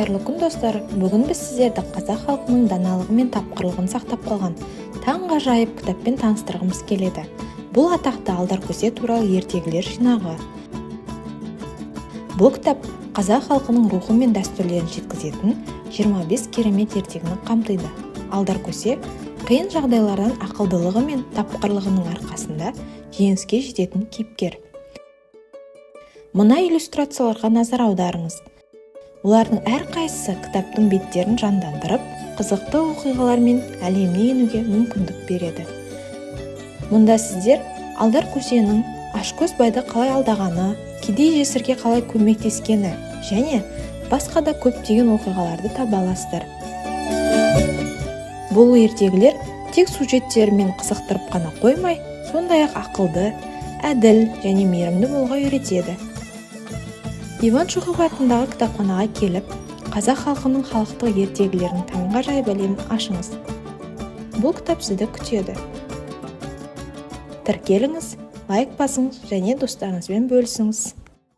Қайырлы күн достар, бүгін біз сіздерді қазақ халқының даналығы мен тапқырлығын сақтап қалған таңғажайып кітаппен таныстырғымыз келеді. Бұл атақты Алдаркөсе туралы ертегілер жинағы. Бұл кітап қазақ халқының рухы мен дәстүрлерін жеткізетін 25 керемет ертегіні қамтиды. Алдаркөсе қиын жағдайлардан ақылдылығы мен тапқырлығының арқасында жеңіске жететін кейіпкер. Мына иллюстрацияларға назар аударыңыз. Олардың әрқайсысы кітаптың беттерін жандандырып, қызықты оқиғалармен әлеміне енуге мүмкіндік береді. Мұнда сіздер Алдаркөсенің ашкөз байды қалай алдағаны, кедей жесірге қалай көмектескені және басқа да көптеген оқиғаларды таба аласыздар. Бұл ертегілер тек сюжеттерімен қызықтырып қана қоймай, сондай-ақ ақылды, әділ және мейірімді болуға үйретеді. Иван Шухов атындағы кітапханаға келіп, қазақ халқының халықтық ертегілерінің таңғажайып әлемін ашыңыз. Бұл кітап сізді күтеді. Тіркеліңіз, лайк басыңыз және достарыңызбен бөлісіңіз.